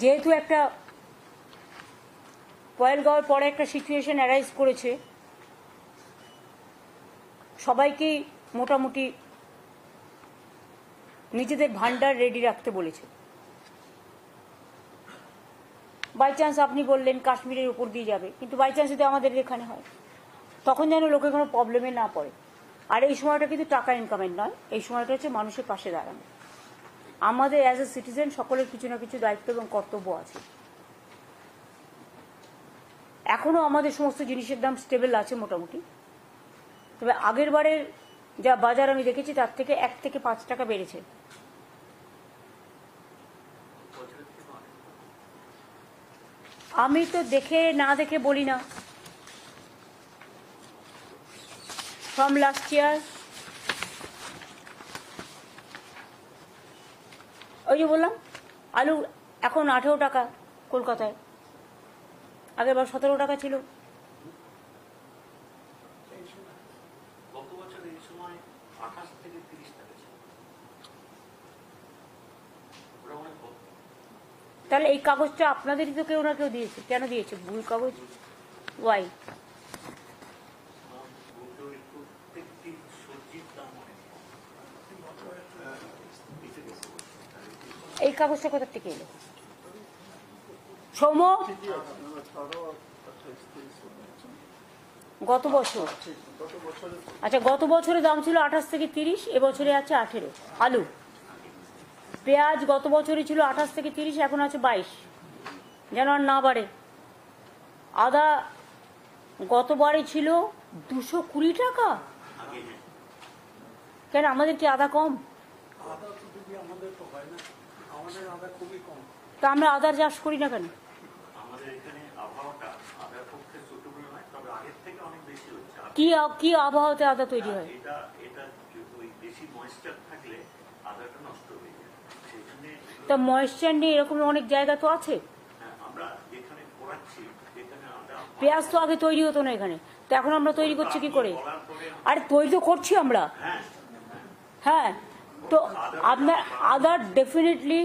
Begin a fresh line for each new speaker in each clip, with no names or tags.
যেহেতু একটা পয়েলগাঁওয়ের পরে একটা সিচুয়েশন অ্যারাইজ করেছে, সবাইকেই মোটামুটি নিজেদের ভান্ডার রেডি রাখতে বলেছে। বাই চান্স আপনি বললেন কাশ্মীরের উপর দিয়ে যাবে, কিন্তু বাই চান্স যদি আমাদের এখানে হয় তখন যেন লোকে কোনো প্রবলেমে না পড়ে। আর এই সময়টা কিন্তু টাকা ইনকামের নয়, এই সময়টা হচ্ছে মানুষের পাশে দাঁড়ানো। আমাদের অ্যাজ এ সিটিজেন সকলের কিছু না কিছু দায়িত্ব এবং কর্তব্য আছে। এখনও আমাদের সমস্ত জিনিসের দাম স্টেবল আছে মোটামুটি, তবে আগের বারের যা বাজার আমি দেখেছি তার থেকে 1 থেকে 5 টাকা বেড়েছে। আমি তো দেখে না দেখে বলি না। ফ্রম লাস্ট ইয়ার ওই যে বললাম আলু এখন 18 টাকা কলকাতায়, আগের বার 17 টাকা ছিল। তাহলে এই কাগজটা আপনাদেরই তো কেউ না কেউ দিয়েছে। কেন দিয়েছে? ভুল কাগজ। ওয়াই? এই কাগজটা কোথা থেকে এলো? সৌম্য, গত বছর, আচ্ছা গত বছরের দাম ছিল 28 থেকে 30, এবছরে আছে 18। আলু পেঁয়াজ গত বছরই ছিল 28 থেকে 30, এখন আছে 22, যেন আর না বাড়ে। আদা গতবারে ছিল 220 টাকা। কেন আমাদের কি আদা কম? তা আমরা আদার চাষ করি না কেন? কি আবহাওয়াতে আদা তৈরি হয়? তা ময়েশ্চার নেই এরকম অনেক জায়গা তো আছে। পেঁয়াজ তো আগে তৈরি হতো না এখানে, তো এখন আমরা তৈরি করছি কি করে? আরে তৈরি তো করছি আমরা। হ্যাঁ, তো আপনার আদার ডেফিনেটলি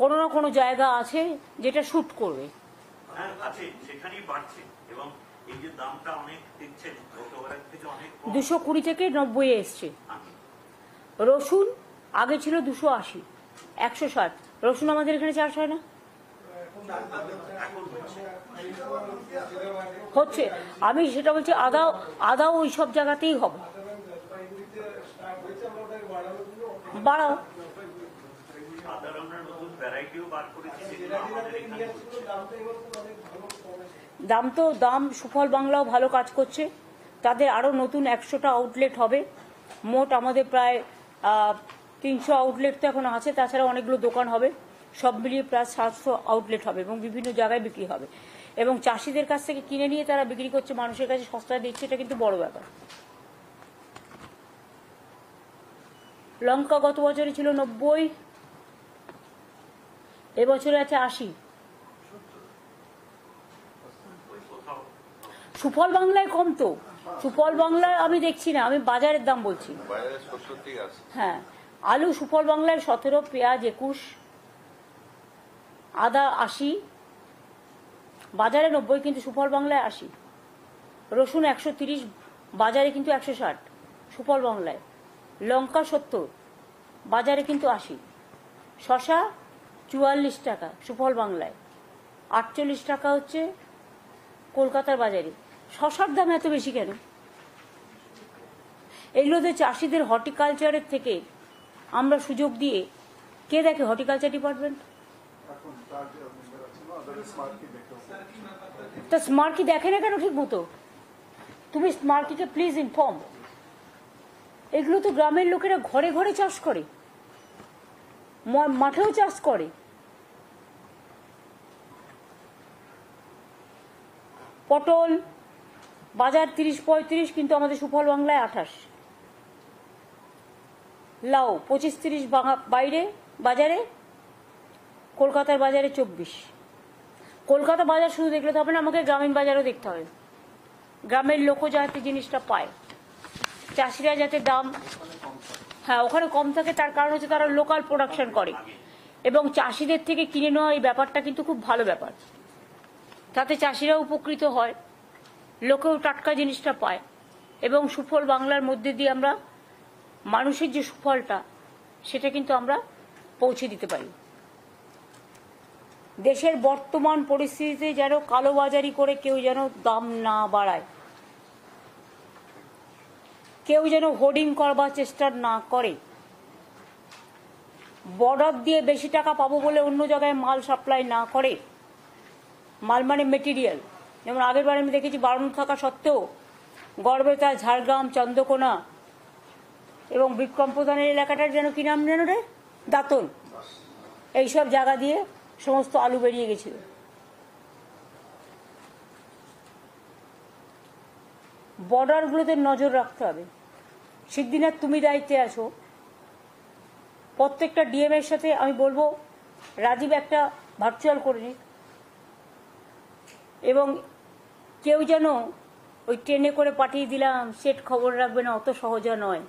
কোনো না কোনো জায়গা আছে যেটা শুট করবে। 220 থেকে 90 এসছে। রসুন আগে ছিল 280, 160। রসুন আমাদের এখানে চাষ হয় না, হচ্ছে। আমি সেটা বলছি, আদাও ওই সব জায়গাতেই হবে। বাড়াও। দাম সুফল বাংলাও ভালো কাজ করছে, তাদের আরো নতুন 100টা আউটলেট হবে। মোট আমাদের প্রায় 300 আউটলেট তো এখন আছে, তাছাড়া অনেকগুলো দোকান হবে, সব মিলিয়ে প্রায় 700 আউটলেট হবে এবং বিভিন্ন জায়গায় বিক্রি হবে। এবং চাষিদের কাছ থেকে কিনে নিয়ে তারা বিক্রি করছে, মানুষের কাছে সস্তায় দিচ্ছে, এটা কিন্তু বড় ব্যাপার। লঙ্কা গত বছরে ছিল 90, এবছরে আছে 80। সুফল বাংলায় কম তো, সুফল বাংলায় আমি দেখছি না, আমি বাজারের দাম বলছি। হ্যাঁ, আলু সুফল বাংলায় 17, পেঁয়াজ 21, আদা 80, বাজারে 90 কিন্তু সুফল বাংলায় 80। রসুন 130, বাজারে কিন্তু 160 সুফল বাংলায়। লঙ্কা 70, বাজারে কিন্তু 80। শশা 44 টাকা সুফল বাংলায়, 48 টাকা হচ্ছে কলকাতার বাজারে। শশার দাম এত বেশি কেন? এগুলোতে চাষিদের হর্টিকালচারের থেকে আমরা সুযোগ দিয়ে, কে দেখে? Horticulture department. তা স্মার্কি দেখে না কেন ঠিক মতো? তুমি স্মার্কিকে প্লিজ ইনফর্ম। এগুলো তো গ্রামের লোকেরা ঘরে ঘরে চাষ করে, মাঠেও চাষ করে। পটল বাজার 30-35, কিন্তু আমাদের সুফল বাংলায় 28। লাউ 25-30 বাইরে বাজারে, কলকাতার বাজারে 24। কলকাতা বাজার শুধু দেখলে তো হবে না, আমাকে গ্রামীণ বাজারও দেখতে হবে। গ্রামের লোকও যাতে জিনিসটা পায়, চাষিরা যাতে দাম, হ্যাঁ ওখানে কম থাকে, তার কারণ হচ্ছে তারা লোকাল প্রোডাকশন করে এবং চাষিদের থেকে কিনে নেওয়া এই ব্যাপারটা কিন্তু খুব ভালো ব্যাপার। তাতে চাষিরা উপকৃত হয়, লোকেও টাটকা জিনিসটা পায় এবং সুফল বাংলার মধ্যে দিয়ে আমরা মানুষের যে সুফলটা সেটা কিন্তু আমরা পৌঁছে দিতে পারি। দেশের বর্তমান পরিস্থিতিতে যেন কালোবাজারি করে কেউ যেন দাম না বাড়ায়, কেউ যেন হোর্ডিং করবার চেষ্টা না করে, বর্ডার দিয়ে বেশি টাকা পাবো বলে অন্য জায়গায় মাল সাপ্লাই না করে। মাল মানে মেটেরিয়াল, যেমন আগের বার আমি দেখেছি বারণ থাকা সত্ত্বেও গড়বেতা, ঝাড়গ্রাম, চন্দ্রকোনা এবং বিক্রম প্রধানের এলাকাটার যেন কি নাম যেন রে, দাঁতন, এইসব জায়গা দিয়ে সমস্ত আলু বেরিয়ে গেছিল। বর্ডারগুলোতে নজর রাখতে হবে। সিদ্ধিনাথ, তুমি দায়িত্বে আছো, প্রত্যেকটা ডিএম এর সাথে আমি বলবো রাজীব একটা ভার্চুয়াল করে নিক, এবং কেউ যেন ওই ট্রেনে করে পাঠিয়ে দিলাম সেট খবর রাখবে না, অত সহজা নয়।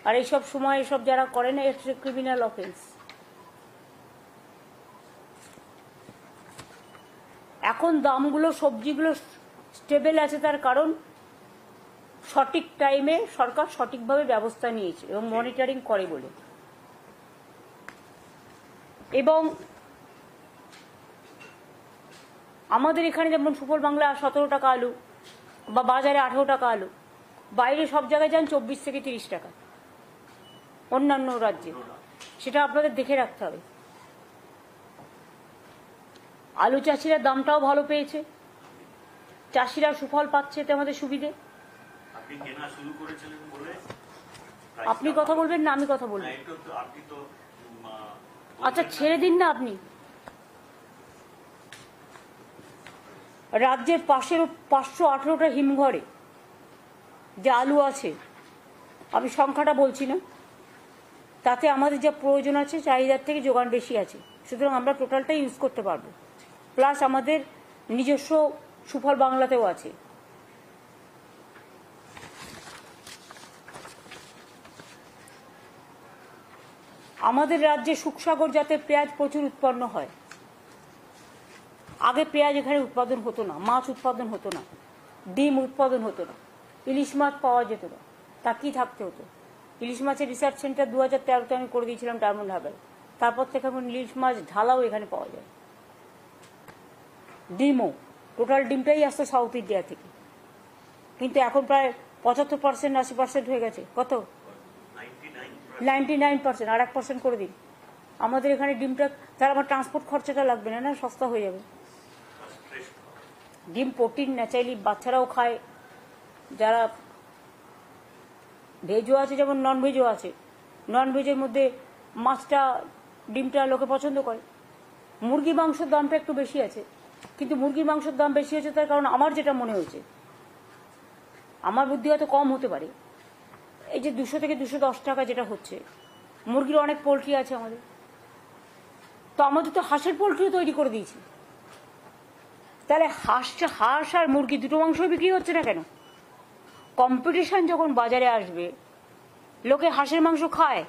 আর এইসব সময় এসব যারা করে না, এটা ক্রিমিনাল অফেন্স। এখন দামগুলো, সবজিগুলো স্টেবল আছে, তার কারণ সঠিক টাইমে সরকার সঠিকভাবে ব্যবস্থা নিয়েছে এবং মনিটরিং করে বলে। এবং আমাদের এখানে যেমন সুফল বাংলা 17 টাকা আলু বা বাজারে 18 টাকা আলু, বাইরে সব জায়গায় যান 24 থেকে 30 টাকা অন্যান্য রাজ্যে, সেটা আপনাদের দেখে রাখতে হবে। আলু চাষিরা দামটাও ভালো পেয়েছে, চাষিরা সুফল পাচ্ছে, এতে আমাদের সুবিধে। আপনি কথা বলবেন না আমি কথা বলবো? আচ্ছা ছেড়ে দিন না আপনি। রাজ্যের পাশের 518টা হিমঘরে যে আলু আছে, আমি সংখ্যাটা বলছি না, তাতে আমাদের যা প্রয়োজন আছে চাহিদার থেকে যোগান বেশি আছে, সুতরাং আমরা টোটালটাই ইউজ করতে পারবো। প্লাস আমাদের নিজস্ব সুফল বাংলাতেও আছে। আমাদের রাজ্যে সুখসাগর জাতের পেঁয়াজ প্রচুর উৎপন্ন হয়। আগে পেঁয়াজ এখানে উৎপাদন হতো না, মাছ উৎপাদন হতো না, ডিম উৎপাদন হতো না, ইলিশ মাছ পাওয়া যেত না, তাকিয়ে থাকতে হতো। ইলিশ মাছের রিসার্চ সেন্টার 2013-তে আমি করে দিয়েছিলাম ডায়মন্ড হারবার, তারপর থেকে এখন ইলিশ মাছ ঢালাও এখানে পাওয়া যায়। ডিমও, টোটাল ডিমটাই আসতো সাউথ ইন্ডিয়া থেকে, কিন্তু এখন প্রায় 75%, 80% হয়ে গেছে। কত? 99%, আর 1% করে দিন। আমাদের এখানে ডিমটা, তার আমার ট্রান্সপোর্ট খরচাটা লাগবে না, না সস্তা হয়ে যাবে। ডিম প্রোটিন, ন্যাচারালি বাচ্চারাও খায়, যারা ভেজও আছে যেমন নন ভেজও আছে। নন ভেজের মধ্যে মাছটা, ডিমটা লোকে পছন্দ করে। মুরগি মাংসের দামটা একটু বেশি আছে, কিন্তু মুরগির মাংসের দাম বেশি হচ্ছে তার কারণ আমার যেটা মনে হয়েছে, আমার বুদ্ধি হয়তো কম হতে পারে, এই যে 200 থেকে 210 টাকা যেটা হচ্ছে, মুরগির অনেক পোলট্রি আছে আমাদের, তো আমাদের তো হাঁসের পোলট্রিও তৈরি করে দিয়েছি। তাহলে হাঁস আর মুরগি দুটো মাংস বিক্রি হচ্ছে না কেন? কম্পিটিশন যখন বাজারে আসবে, লোকে হাঁসের মাংস খায়।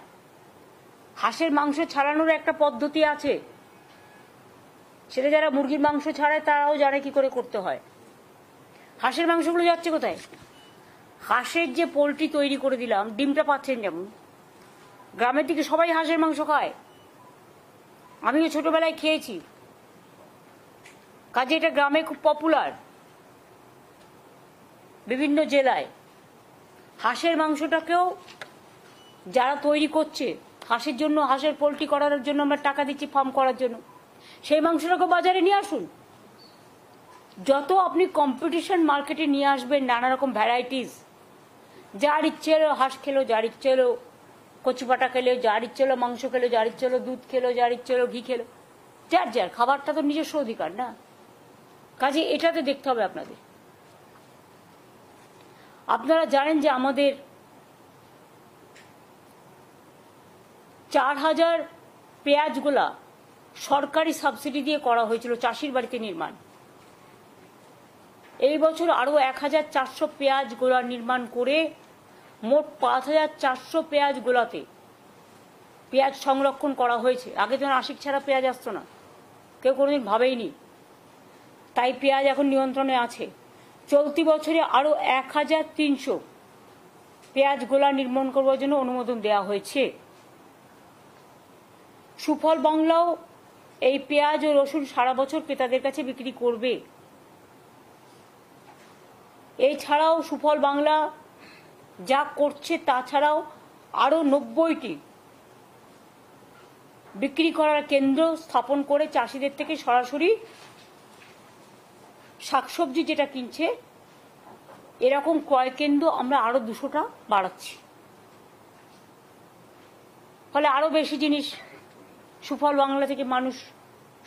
হাঁসের মাংস ছাড়ানোর একটা পদ্ধতি আছে, সেটা যারা মুরগির মাংস ছাড়ায় তারাও জানে কি করে করতে হয়। হাঁসের মাংসগুলো যাচ্ছে কোথায়? হাঁসের যে পোলট্রি তৈরি করে দিলাম, ডিমটা পাচ্ছেন যেমন, গ্রামের দিকে সবাই হাঁসের মাংস খায়, আমিও ছোটবেলায় খেয়েছি, কাজে এটা গ্রামে খুব পপুলার বিভিন্ন জেলায়। হাঁসের মাংসটাকেও যারা তৈরি করছে, হাঁসের জন্য, হাঁসের পোলট্রি করার জন্য আমরা টাকা দিচ্ছি ফার্ম করার জন্য, সেই মাংসটাকে বাজারে নিয়ে আসুন। যত আপনি কম্পিটিশন মার্কেটে নিয়ে আসবেন, নানা রকম ভ্যারাইটিস, যার ইচ্ছে এলো হাঁস খেলো, যার ইচ্ছে এলো কচুপাটা খেলো, যার ইচ্ছে এলো মাংস খেলো, যার ইচ্ছে এলো দুধ খেলো, যার ইচ্ছে এলো ঘি খেলো, যার যার খাবারটা তো নিজস্ব অধিকার না? কাজে এটাতে দেখতে হবে আপনাদের। আপনারা জানেন যে আমাদের 4000 পেঁয়াজগুলা সরকারি সাবসিডি দিয়ে করা হয়েছিল, চাষির বাড়িতে নির্মাণ। এই বছর আরো 1400 পেঁয়াজ গোলা নির্মাণ করে মোট 5400 পেঁয়াজ গোলাতে পেঁয়াজ সংরক্ষণ করা হয়েছে। আগে তো নাসিক ছাড়া পেঁয়াজ আসতো না, কেউ কোনোদিন ভাবেইনি, তাই পেঁয়াজ এখন নিয়ন্ত্রণে আছে। চলতি বছরে আরও 1300 পেঁয়াজ গোলা নির্মাণ করবার জন্য অনুমোদন দেওয়া হয়েছে। সুফল বাংলাও এই পেঁয়াজ ও রসুন সারা বছর ক্রেতাদের কাছে বিক্রি করবে। এছাড়াও সুফল বাংলা যা করছে তাছাড়াও আরও 90টি বিক্রি করার কেন্দ্র স্থাপন করে চাষিদের থেকে সরাসরি শাকসবজি যেটা কিনছে এরকম ক্রয় কেন্দ্র আমরা আরো 200টা বাড়াচ্ছি। ফলে আরো বেশি জিনিস সুফল বাংলা থেকে মানুষ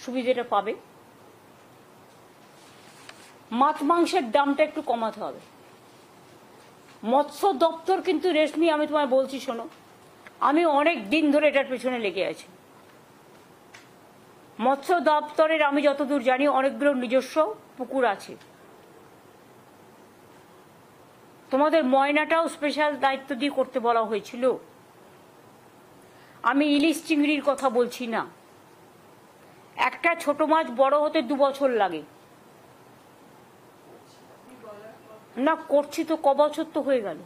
সুবিধাটা পাবে। মাছ মাংসের দামটা একটু কমাতে হবে। মৎস্য দপ্তর কিন্তু রেশমি, আমি তোমায় বলছি শোনো, আমি অনেক দিন ধরে এটার পেছনে লেগে আছি। মৎস্য দপ্তরের আমি যতদূর জানি অনেকগুলো নিজস্ব পুকুর আছে। তোমাদের ময়নাটাও স্পেশাল দায়িত্ব দিয়ে করতে বলা হয়েছিল। আমি ইলিশ চিংড়ির কথা বলছি না। একটা ছোট মাছ বড় হতে 2 বছর লাগে না। করছি তো, ক বছর তো হয়ে গেল।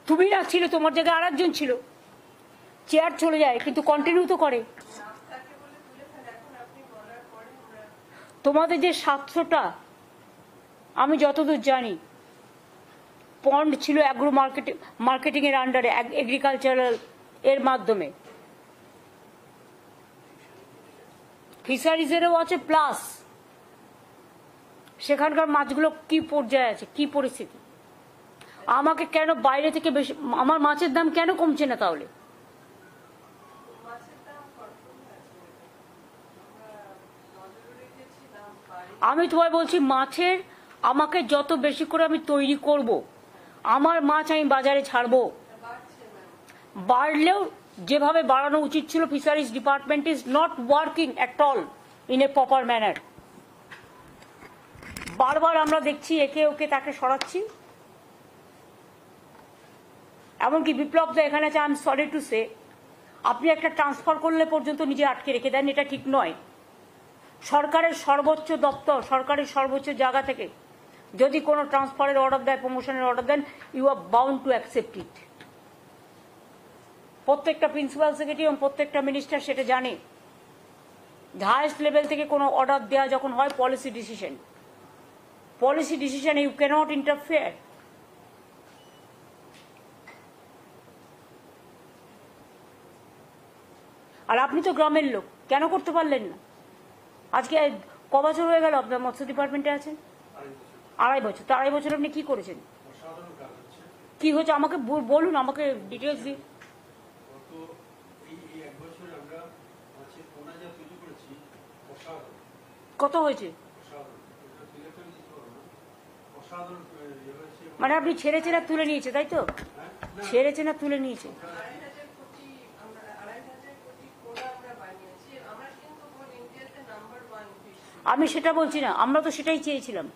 তুমি না ছিল, তোমার জায়গায় আরেকজন ছিল, চেয়ার চলে যায় কিন্তু কন্টিনিউ তো করে। তোমাদের যে 700টা আমি যতদূর জানি পন্ড ছিল অ্যাগ্রো মার্কেটিং এর আন্ডারে, এগ্রিকালচারাল এর মাধ্যমে, ফিশারিজেরও আছে, প্লাস সেখানকার মাছগুলো কি পর্যায়ে আছে, কি পরিস্থিতি। আমাকে কেন বাইরে থেকে বেশি, আমার মাছের দাম কেন কমছে না তাহলে? আমি তোমায় বলছি মাছের, আমাকে যত বেশি করে আমি তৈরি করব, আমার মাছ আমি বাজারে ছাড়বো। বাড়লেও যেভাবে বাড়ানো উচিত ছিল, fisheries department is not working at all in a proper manner. বারবার আমরা দেখছি একে ওকে তাকে সরাচ্ছি। এমনকি বিপ্লব দা এখানে আছে, I am sorry to say, আপনি একটা ট্রান্সফার করলে পর্যন্ত নিজে আটকে রেখে দেন, এটা ঠিক নয়। সরকারের সর্বোচ্চ দপ্তর, সরকারের সর্বোচ্চ জায়গা থেকে যদি কোনো ট্রান্সফারের অর্ডার দেয়, প্রমোশনের অর্ডার দেন, you are bound to accept it. প্রত্যেকটা প্রিন্সিপাল সেক্রেটারি এবং প্রত্যেকটা মিনিস্টার সেটা জানে। হাইয়েস্ট লেভেল থেকে কোনো অর্ডার দেওয়া যখন হয়, policy decision you can't interfere. আর আপনি তো গ্রামের লোক, কেন করতে পারলেন না? আজকে ক বছর হয়ে গেল আপনার মৎস্য ডিপার্টমেন্টে আছেন? 2.5 বছর। তো 2.5 বছর আপনি কি করেছেন, কি হয়েছে আমাকে বলুন, আমাকে ডিটেলস দিন। কত হয়েছে? মানে আপনি ছেড়েছেন আর তুলে নিয়েছে, তাই তো? ছেড়েছেন আর তুলে নিয়েছে। আমি সেটা বলছি না, আমরা তো সেটাই চেয়েছিলাম।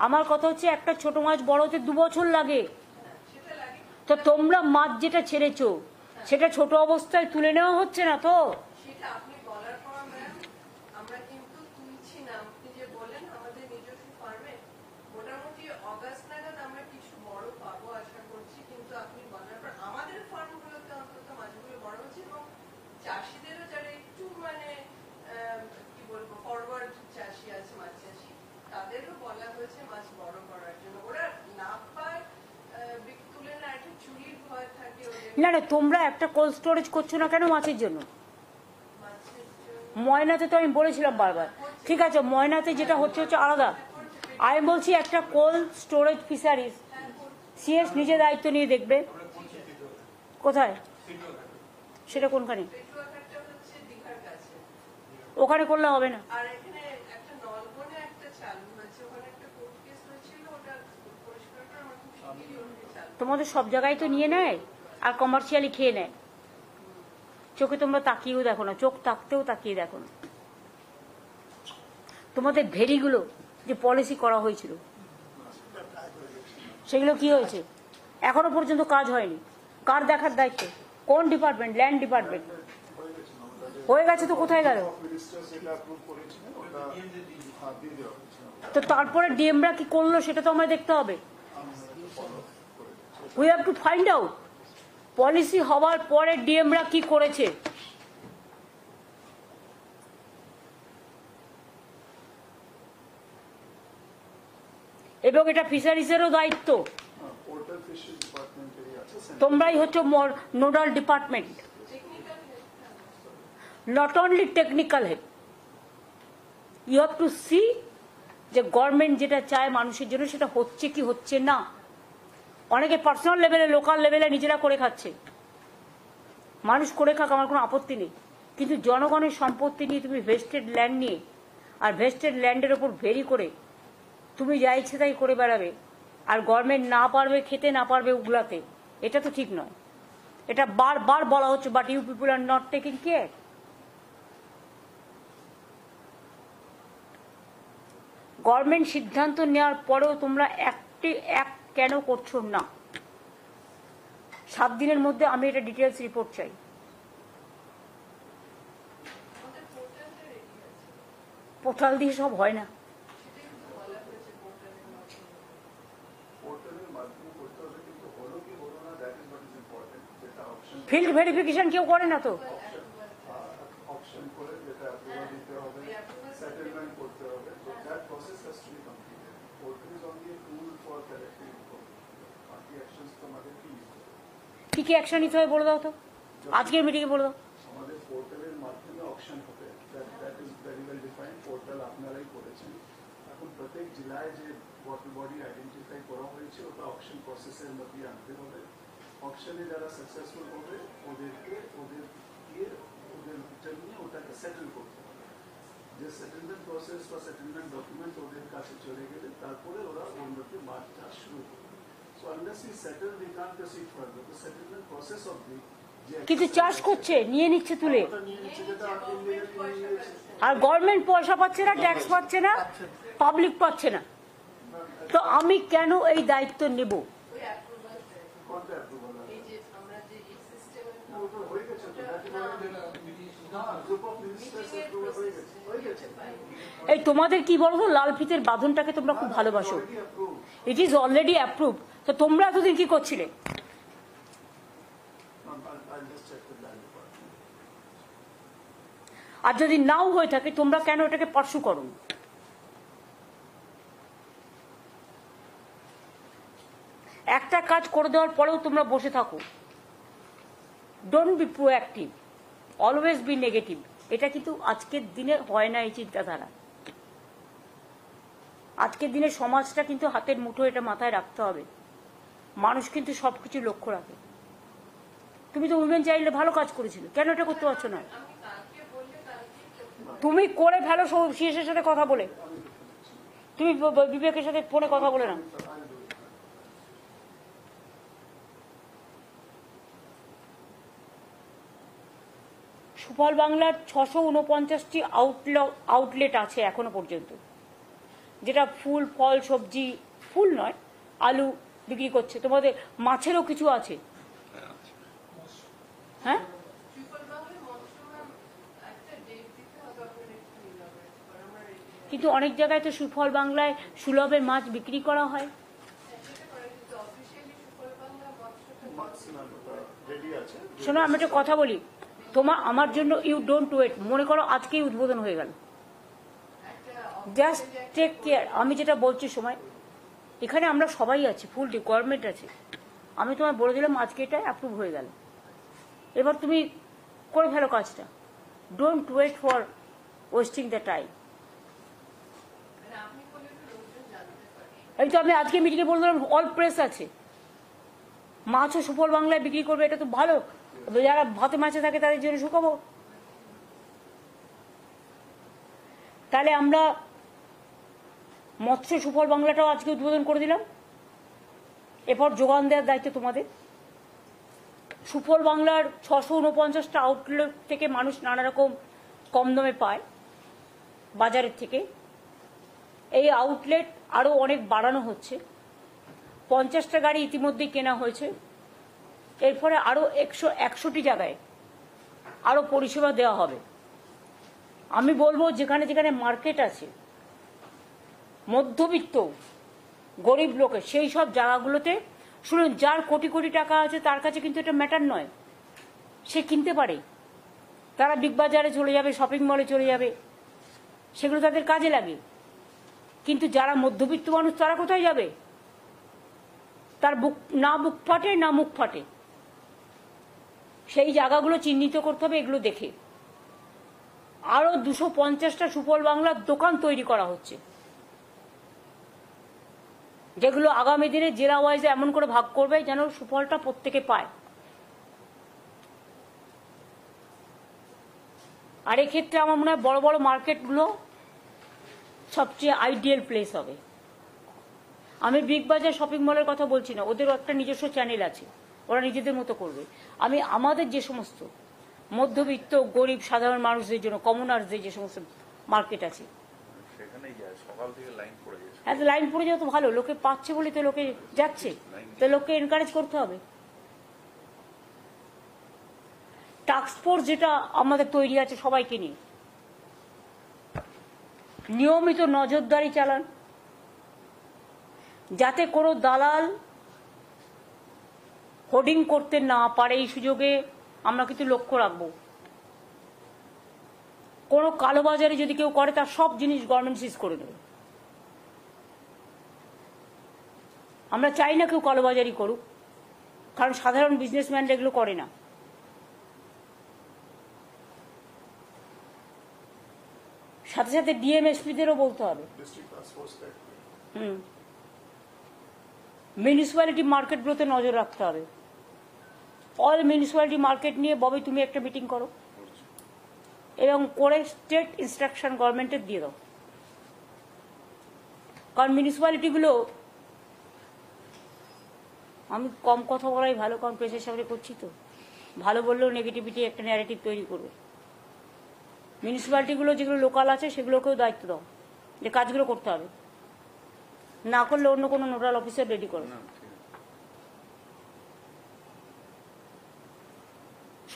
আমার কথা হচ্ছে একটা ছোট মাছ বড় হতে 2 বছর লাগে। তো তোমরা মাছ যেটা ছেড়েছো সেটা ছোট অবস্থায় তুলে নেওয়া হচ্ছে না তো? না না, তোমরা একটা কোল্ড স্টোরেজ করছো না কেন মাছের জন্য? ময়নাতে তো আমি বলেছিলাম বারবার, ঠিক আছে, ময়নাতে যেটা হচ্ছে আলাদা। আমি বলছি একটা কোল্ড স্টোরেজ ফিশারিজ সিএস নিজে দায়িত্ব নিয়ে দেখবে। কোথায় সেটা, কোনখানে? ওখানে করলে হবে না। তোমাদের সব জায়গায় তো নিয়ে নেয় আর কমার্শিয়ালি খেয়ে নেয়। চোখে তোমরা তাকিয়েও দেখো না, চোখ তাকতেও তাকিয়ে দেখো না। তোমাদের ভেরিগুলো যে পলিসি করা হয়েছিল সেগুলো কি হয়েছে? এখনো পর্যন্ত কাজ হয়নি। কার দেখার দায়িত্ব? কোন ডিপার্টমেন্ট? ল্যান্ড ডিপার্টমেন্ট হয়ে গেছে তো, কোথায় গেল? তো তারপরে ডিএমরা কি করলো সেটা তো আমায় দেখতে হবে। We have to find out policy হওয়ার পরে ডিএমরা কি করেছে। এবং এটা ফিশারিজেরও দায়িত্ব। তোমরাই হচ্ছে nodal department, not only technical help. You have to see যে গভর্নমেন্ট যেটা চায় মানুষের জন্য সেটা হচ্ছে কি হচ্ছে না। অনেকে পার্সোনাল লেভেলে, লোকাল লেভেলে নিজেরা করে খাচ্ছে। মানুষ করে খাক, আমার কোনো আপত্তি নেই, কিন্তু জনগণের সম্পত্তি নিয়ে তুমি ভেস্টেড ল্যান্ড নিয়ে আর ভেস্টেড ল্যান্ডের ওপর ভেরি করে তুমি যা ইচ্ছে তাই করে বেড়াবে, আর গভর্নমেন্ট না পারবে খেতে, না পারবে উগলাতে, এটা তো ঠিক নয়। এটা বারবার বলা হচ্ছে, but you people are not taking care. Government সিদ্ধান্ত নেওয়ার পরেও তোমরা এক কেন করছো না? 7 দিনের মধ্যে আমি এটা ডিটেলস রিপোর্ট চাই। পোর্টাল দিয়ে সব হয় না। ফিল্ড ভেরিফিকেশন কেউ করে না তো। কি কি অ্যাকশন নিতে হবে বলে দাও তো, আজকের মিটিংয়ে বলে দাও।
আমাদের পোর্টালের মাধ্যমে অকশন হবে, that is very well defined. Portal আপনারাই করেছেন। এখন প্রত্যেক জেলায় যে ওয়াটার বডি আইডেন্টিফাই করা হয়েছে ওটা অকশন প্রসেসের মধ্যে আনতে হবে। অকশনে যারা সাকসেসফুল হবে ওদেরকে ওদের নিয়ে ওটাকে সেটেল করতে হবে। যে সেটেলমেন্ট প্রসেস বা সেটেলমেন্ট ডকুমেন্ট ওদের কাছে চলে গেলে তারপরে ওরা ওর মধ্যে মাঠ চাষ শুরু করবে। So unless we settle we can't proceed further. The settlement process of the
কিন্তু চাষ করছে, নিয়ে নিচ্ছে তুলে, আর গভর্নমেন্ট পয়সা পাচ্ছে না, ট্যাক্স পাচ্ছে না, পাবলিক পাচ্ছে না। তো আমি কেন এই দায়িত্ব নেব? এই তোমাদের কি বলো তো, লাল ফিতের বাঁধনটাকে তোমরা খুব ভালোবাসো। It is already approve. তো তোমরা এতদিন কি করছিলে? আর যদি নাও হয়ে থাকে তোমরা কেন এটাকে পার্সু করো? একটা কাজ করে দেওয়ার পরেও তোমরা বসে থাকো। Don't be proactive, always be negative. এটা কিন্তু আজকের দিনে হয় না এই চিন্তাধারা। আজকের দিনে সমাজটা কিন্তু হাতের মুঠো, এটা মাথায় রাখতে হবে। মানুষ কিন্তু সবকিছু লক্ষ্য রাখে। তুমি তো উইমেন চাইল্ডে ভালো কাজ করেছিল, কেন এটা করতে পারছো না? তুমি করে ফেলো সিএসের সাথে কথা বলে, তুমি বিবেকের সাথে ফোনে কথা বলে না। সুফল বাংলার 649টি আউটলেট আছে এখনো পর্যন্ত, যেটা ফুল, ফল, সবজি, ফুল নয়, আলু বিক্রি করছে। তোমাদের মাছেরও কিছু আছে। হ্যাঁ, কিন্তু অনেক জায়গায় তো সুফল বাংলায় সুলভে মাছ বিক্রি করা হয়। শোনো, আমি একটা কথা বলি, আমার জন্য ইউ ডোন্ট ওয়েট। মনে করো আজকেই উদ্বোধন হয়ে গেল, জাস্ট টেক কেয়ার। আমি যেটা বলছি সময়, এখানে আমরা সবাই আছি, ফুল গভর্নমেন্ট আছে। আমি তোমায় বলে দিলাম আজকে এটা অ্যাপ্রুভ হয়ে গেল, এবার তুমি করে ফেলো কাজটা। Don't wait for wasting the time. এই তো আমি আজকে মিটিংয়ে বললাম, অল প্রেস আছে, মাছও সুফল বাংলায় বিক্রি করবে, এটা তো ভালো। যারা ভাতে মাছে থাকে তাদের জন্য শুকাবো। তাহলে আমরা মৎস্য সুফল বাংলাটাও আজকে উদ্বোধন করে দিলাম। এরপর যোগান দেওয়ার দায়িত্ব তোমাদের। সুফল বাংলার 649টা আউটলেট থেকে মানুষ নানা রকম কম দামে পায় বাজারের থেকে। এই আউটলেট আরও অনেক বাড়ানো হচ্ছে। 50টা গাড়ি ইতিমধ্যেই কেনা হয়েছে। এরপরে আরও 100টি জায়গায় আরও পরিষেবা দেওয়া হবে। আমি বলবো যেখানে যেখানে মার্কেট আছে মধ্যবিত্ত গরিব লোকের, সেই সব জায়গাগুলোতে শুনুন, যার কোটি কোটি টাকা আছে তার কাছে কিন্তু এটা ম্যাটার নয়, সে কিনতে পারে। তারা বিগ বাজারে চলে যাবে, শপিং মলে চলে যাবে, সেগুলো তাদের কাজে লাগে। কিন্তু যারা মধ্যবিত্ত মানুষ তারা কোথায় যাবে? তার বুক ফাটে না মুখ ফাটে। সেই জায়গাগুলো চিহ্নিত করতে হবে এগুলো দেখে। আরও 250টা সুফল বাংলার দোকান তৈরি করা হচ্ছে, যেগুলো আগামী দিনে জেলা ওয়াইজে এমন করে ভাগ করবে যেন সুফলটা প্রত্যেকে পায়। আর এক্ষেত্রে আমার মনে হয় বড় বড় মার্কেটগুলো সবচেয়ে আইডিয়াল প্লেস হবে। আমি বিগ বাজার শপিং মলের কথা বলছি না, ওদের একটা নিজস্ব চ্যানেল আছে, ওরা নিজেদের মতো করবে। আমি আমাদের যে সমস্ত মধ্যবিত্ত গরিব সাধারণ মানুষদের জন্য, কমনার্সদের যে সমস্ত মার্কেট আছে, হ্যাঁ, লাইন পড়ে যাওয়া তো ভালো, লোকে পাচ্ছে বলে তো লোকে যাচ্ছে, তো লোককে এনকারেজ করতে হবে। টাস্ক ফোর্স যেটা আমাদের তৈরি আছে সবাইকে নিয়ে, নিয়মিত নজরদারি চালান, যাতে কোনো দালাল হোর্ডিং করতে না পারে। এই সুযোগে আমরা কিন্তু লক্ষ্য রাখবো, কোনো কালোবাজারি যদি কেউ করে তার সব জিনিস গভর্নমেন্ট সিজ করে দেবে। আমরা চাই না কেউ কালোবাজারি করুক, কারণ সাধারণ বিজনেসম্যানরা এগুলো করে না। সাথে সাথে ডিএমএসপিদেরও বলতে হবে, মিউনিসিপ্যালিটি মার্কেটগুলোতে নজর রাখতে হবে। অল মিউনিসিপ্যালিটি মার্কেট নিয়ে ববি তুমি একটা মিটিং করো এবং করে স্টেট ইনস্ট্রাকশন গভর্নমেন্টের দিয়ে দাও। কারণ মিউনিসিপ্যালিটিগুলো, আমি কম কথা বলাই ভালো, কারণ প্রেসের সামনে করছি তো, ভালো বললেও নেগেটিভিটি একটা ন্যারেটিভ তৈরি করবে। মিউনিসিপ্যালিটিগুলো যেগুলো লোকাল আছে সেগুলোকেও দায়িত্ব দাও যে কাজগুলো করতে হবে, না করলে অন্য কোনো নোডাল অফিসার রেডি করো।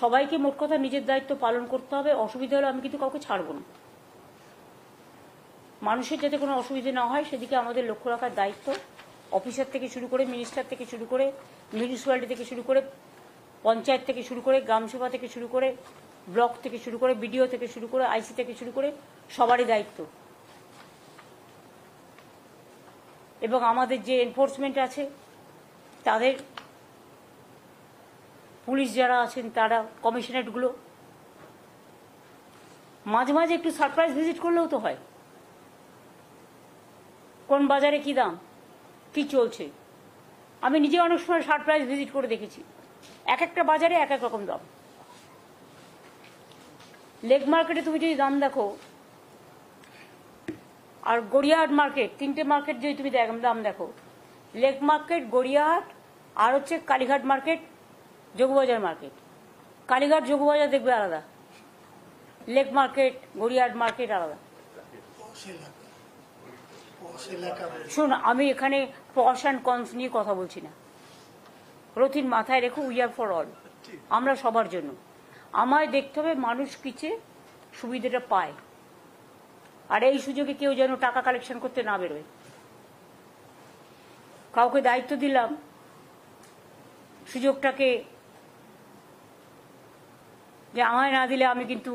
সবাইকে মোট কথা নিজের দায়িত্ব পালন করতে হবে। অসুবিধা হলে আমি কিন্তু কাউকে ছাড়বো না। মানুষের যাতে কোনো অসুবিধা না হয় সেদিকে আমাদের লক্ষ্য রাখার দায়িত্ব, অফিসার থেকে শুরু করে, মিনিস্টার থেকে শুরু করে, মিউনিসিপ্যালিটি থেকে শুরু করে, পঞ্চায়েত থেকে শুরু করে, গ্রামসভা থেকে শুরু করে, ব্লক থেকে শুরু করে, বিডিও থেকে শুরু করে, আইসি থেকে শুরু করে, সবারই দায়িত্ব। এবং আমাদের যে এনফোর্সমেন্ট আছে তাদের, পুলিশ যারা আছেন তারা, কমিশনারেটগুলো মাঝে মাঝে একটু সারপ্রাইজ ভিজিট করলেও তো হয়। কোন বাজারে কি দাম, কি চলছে, আমি নিজে অনেক সময় সারপ্রাইজ ভিজিট করে দেখেছি। এক একটা বাজারে এক এক রকম দাম। লেক মার্কেটে তুমি যদি দাম দেখো, আর গড়িয়াহাট মার্কেট, তিনটে মার্কেট যদি তুমি দাম দেখো, লেক মার্কেট, গড়িয়াহাট, আর হচ্ছে কালীঘাট মার্কেট, যোগবাজার মার্কেট। কালীঘাট যোগবাজার দেখবে আলাদা, লেক মার্কেট, গড়িয়াহাট মার্কেট আলাদা। শুন, আমি এখানে পশ অ্যান্ড কনস নিয়ে কথা বলছি না, রথিন মাথায় রেখো, উই আর ফর অল, আমরা সবার জন্য। আমায় দেখতে হবে মানুষ কিছে সুবিধাটা পায়, আর এই সুযোগে কেউ যেন টাকা কালেকশন করতে না বেরোয়। কাউকে দায়িত্ব দিলাম, সুযোগটাকে যে আমায় না দিলে আমি কিন্তু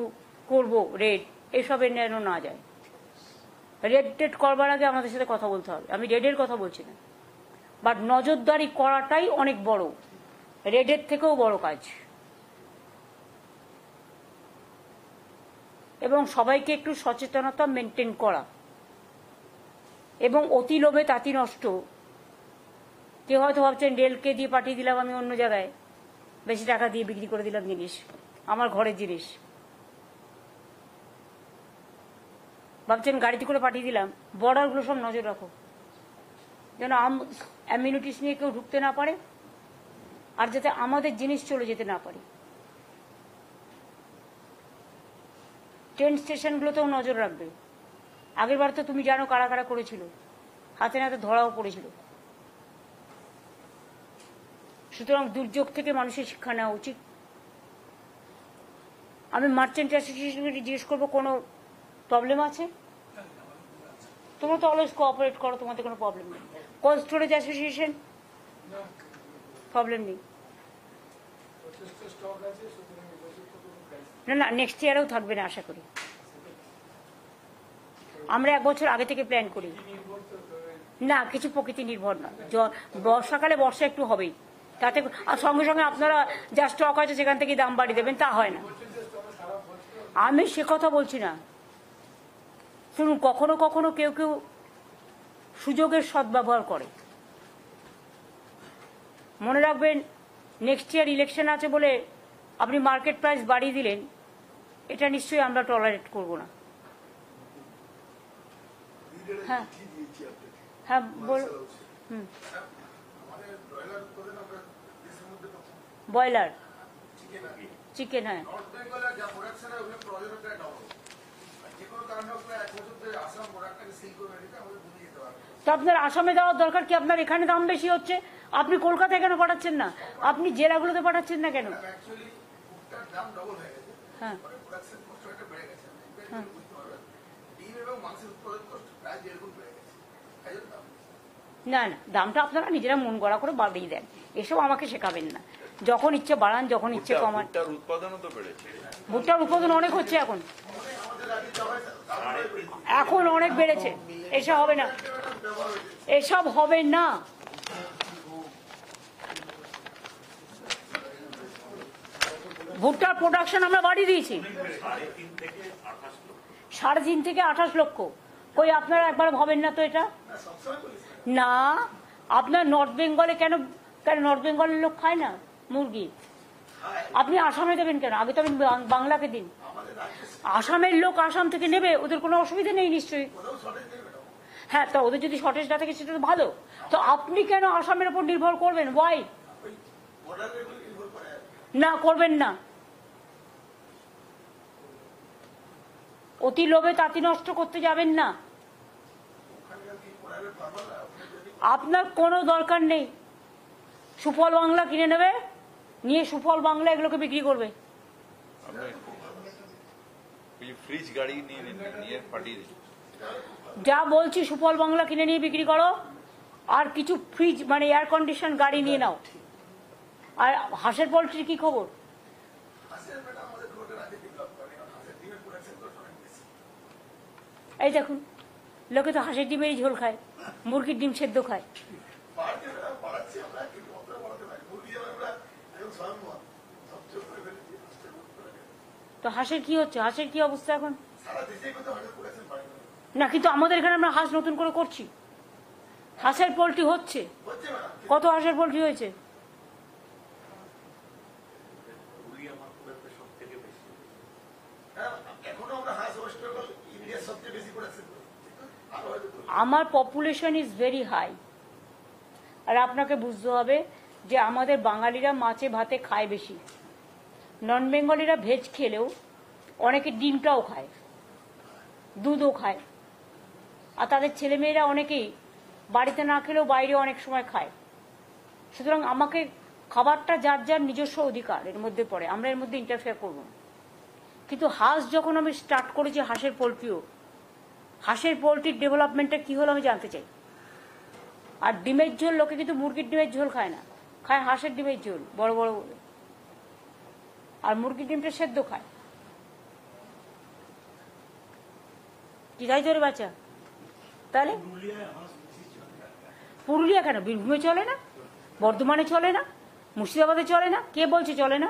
করব রেড, এসবের যেন না যায়। রেড টেড করবার আগে আমাদের সাথে কথা বলতে হবে। আমি রেডের কথা বলছি না, বাট নজরদারি করাটাই অনেক বড়, রেডের থেকেও বড় কাজ। এবং সবাইকে একটু সচেতনতা মেনটেন করা, এবং অতি লোভে তাঁতি নষ্ট। কেউ হয়তো ভাবছেন রেলকে দিয়ে পাঠিয়ে দিলাম আমি অন্য জায়গায়, বেশি টাকা দিয়ে বিক্রি করে দিলাম জিনিস, আমার ঘরের জিনিস, ভাবছেন গাড়িতে করে পাঠিয়ে দিলাম। বর্ডারগুলো সব নজর রাখো, যেন অ্যামিউনিটিস নিয়ে কেউ ঢুকতে না পারে, আর যাতে আমাদের জিনিস চলে যেতে না পারে। ট্রেন স্টেশনগুলোতেও নজর রাখবে। আগের বার তো তুমি জানো কারা কারা করেছিল, হাতে নাতে ধরাও পড়েছিল। সুতরাং দুর্যোগ থেকে মানুষের শিক্ষা নেওয়া উচিত। আমি মার্চেন্ট অ্যাসোসিয়েশনকে জিজ্ঞেস করবো কোনো প্রবলেম আছে? তোমরা তো অলওয়েজ কোঅপারেট করো, তোমাদের কোনো প্রবলেম নেই। কোল্ড স্টোরেজ অ্যাসোসিয়েশন প্রবলেম নেই। না না, নেক্সট ইয়ারেও থাকবে না আশা করি। আমরা 1 বছর আগে থেকে প্ল্যান করি। না, কিছু প্রকৃতি নির্ভর না। বর্ষাকালে বর্ষা একটু হবেই, তাতে আর সঙ্গে সঙ্গে আপনারা যা স্টক আছে সেখান থেকে দাম বাড়িয়ে দেবেন, তা হয় না। আমি সে কথা বলছি না। শুনুন, কখনো কখনো কেউ কেউ সুযোগের সদ্ব্যবহার করে। মনে রাখবেন, নেক্সট ইয়ার ইলেকশন আছে বলে আপনি মার্কেট প্রাইস বাড়িয়ে দিলেন, এটা নিশ্চয়ই আমরা টলারেট করব না। হ্যাঁ হ্যাঁ, বল। ব্রয়লার, চিকেন, হ্যাঁ। তো আপনার আসামে দেওয়ার দরকার কি? আপনার এখানে দাম বেশি হচ্ছে, আপনি কলকাতায় কেন পাঠাচ্ছেন না? আপনি জেলাগুলোতে পাঠাচ্ছেন না কেন? হ্যাঁ হ্যাঁ, না না, দামটা আপনারা নিজেরা মন গড়া করে বাড়িয়ে দেন, এসব আমাকে শেখাবেন না। যখন ইচ্ছে বাড়ান, যখন ইচ্ছে কমান। ভুট্টার উৎপাদন অনেক হচ্ছে এখন, এখন অনেক বেড়েছে। এসব হবে না, এসব হবে না। ভুট্টার প্রোডাকশন আমরা বাড়িয়ে দিয়েছি 3.5 থেকে 28 লক্ষ। কই আপনারা একবার ভাবেন না তো এটা? না, আপনার নর্থ বেঙ্গলে কেন কেন নর্থ বেঙ্গলের লোক খায় না মুরগি? আপনি আসামে দেবেন কেন? আগে তো আপনি বাংলাকে দিন। আসামের লোক আসাম থেকে নেবে, ওদের কোনো অসুবিধা নেই নিশ্চয়ই। হ্যাঁ, তা ওদের যদি শর্টেজ না থাকে সেটা তো ভালো। তো আপনি কেন আসামের উপর নির্ভর করবেন? ওয়াই? না, করবেন না। অতি লোভে তাঁতি নষ্ট করতে যাবেন না। আপনার কোনো দরকার নেই। সুফল বাংলা কিনে নেবে, নিয়ে সুফল বাংলা এগুলোকে বিক্রি করবে। যা বলছি, সুফল বাংলা কিনে নিয়ে বিক্রি করো, আর কিছু ফ্রিজ মানে এয়ার কন্ডিশন গাড়ি নিয়ে নাও। আর হাঁসের পোল্ট্রির কি খবর? এই দেখুন, লোকে তো হাঁসের ডিমেরই ঝোল খায়, মুরগির ডিম সেদ্ধ খায়। তো হাঁসের কি হচ্ছে? হাঁসের কি অবস্থা এখন? না, কিন্তু আমাদের এখানে আমরা হাঁস নতুন করে করছি, হাঁসের পোল্ট্রি হচ্ছে। কত হাঁসের পোল্ট্রি হয়েছে? আমার পপুলেশন ইজ ভেরি হাই। আর আপনাকে বুঝতে হবে যে আমাদের বাঙালিরা মাছে ভাতে খায় বেশি। নন বেঙ্গলিরা ভেজ খেলেও অনেকে ডিমটাও খায়, দুধও খায়, আর তাদের ছেলেমেয়েরা অনেকেই বাড়িতে না খেলেও বাইরে অনেক সময় খায়। সুতরাং আমাকে খাবারটা যার যার নিজস্ব অধিকার এর মধ্যে পড়ে, আমরা এর মধ্যে ইন্টারফেয়ার করব না। কিন্তু হাঁস যখন আমি স্টার্ট করেছি, হাঁসের পোল্ট্রিও, হাঁসের পোল্ট্রির ডেভেলপমেন্টটা কি হলো আমি জানতে চাই। আর ডিমের ঝোল, লোকে কিন্তু মুরগির ডিমের ঝোল খায় না, খায় হাঁসের ডিমের ঝোল বড় বড় বলে, আর মুরগির ডিমটা সেদ্ধ খায়। কি তাই তোর বাচ্চা? তাহলে পুরুলিয়া কেন? বীরভূমে চলে না, বর্ধমানে চলে না, মুর্শিদাবাদে চলে না? কে বলছে চলে না?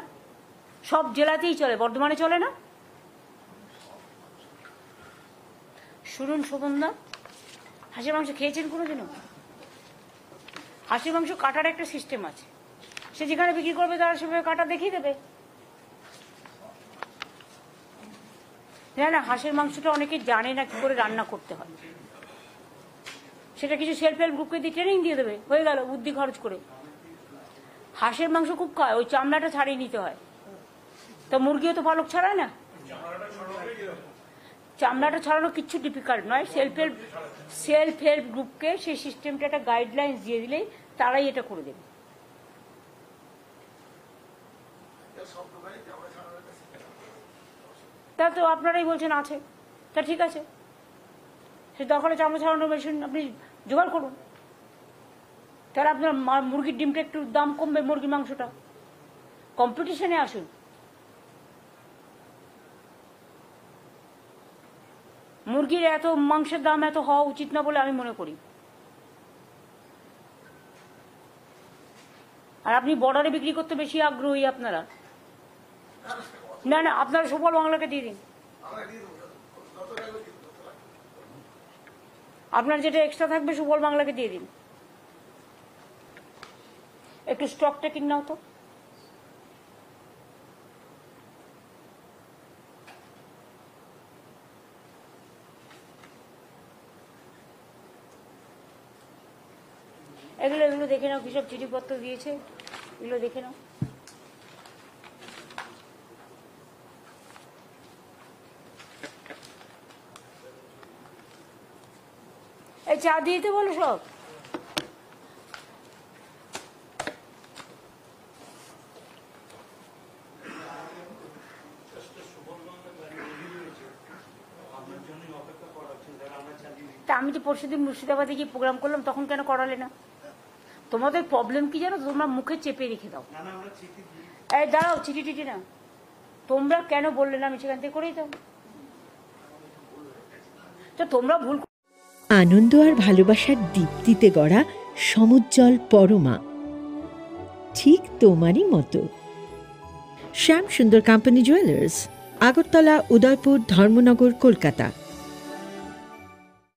সব জেলাতেই চলে, বর্ধমানে চলে না? শুনুন শোভনদা, হাঁসের মাংস খেয়েছেন কোনোদিনও? হাঁসের মাংস কাটার একটা সিস্টেম আছে, সে যেখানে বিক্রি করবে তারা সেভাবে কাটা দেখিয়ে দেবে। না না, হাঁসের মাংসটা অনেকে জানে না কি করে রান্না করতে হয়, সেটা কিছু সেলফ হেল্প গ্রুপকে দিয়ে ট্রেনিং দিয়ে দেবে, হয়ে গেল, বুদ্ধি খরচ করে। হাঁসের মাংস খুব খায়, ওই চামড়াটা ছাড়িয়ে নিতে হয়। তো মুরগিও তো পালক ছাড়ায় না, চামড়াটা ছাড়ানো কিচ্ছু ডিফিকাল্ট নয়। সেলফ হেল্প গ্রুপকে সেই সিস্টেমটা একটা গাইডলাইন্স দিয়ে দিলেই তারাই এটা করে দেবে। তা তো আপনারাই বলছেন আছে, তা ঠিক আছে, সে দরকারে চামড়া ছাড়ানোর মেশিন আপনি জোগাড় করুন, তাহলে আপনার মুরগির ডিমটা একটু দাম কমবে, মুরগির মাংসটা। কম্পিটিশনে আসুন। মুরগির এত মাংসের দাম এত হওয়া উচিত না বলে আমি মনে করি। আর আপনি বর্ডারে বিক্রি করতে বেশি আগ্রহী আপনারা। না না, আপনারা সুফল বাংলাকে দিয়ে দিন, আপনার যেটা এক্সট্রা থাকবে সুফল বাংলাকে দিয়ে দিন। একটু স্টকটা কিনে নাও তো। এগুলো এগুলো দেখে নাও, কিসব চিঠিপত্র দিয়েছে, এগুলো দেখে নাও। এই চা দিতে বলো সব। তা আমি তো পরশুদিন মুর্শিদাবাদে গিয়ে প্রোগ্রাম করলাম, তখন কেন করালে না? তোমাদের প্রবলেম কি জানো, তোমরা মুখে চেপে রেখে দাও। এই দাঁড়াও, চিঠি টিটি না, তোমরা কেন বললে না? আমি সেখান থেকে করেই দাও। তো তোমরা ভুল।
আনন্দ আর ভালোবাসার দীপ্তিতে গড়া সমুজ্জ্বল পরমা, ঠিক তোমারই মতো। শ্যাম সুন্দর কোম্পানি জুয়েলার্স, আগরতলা, উদয়পুর, ধর্মনগর, কলকাতা।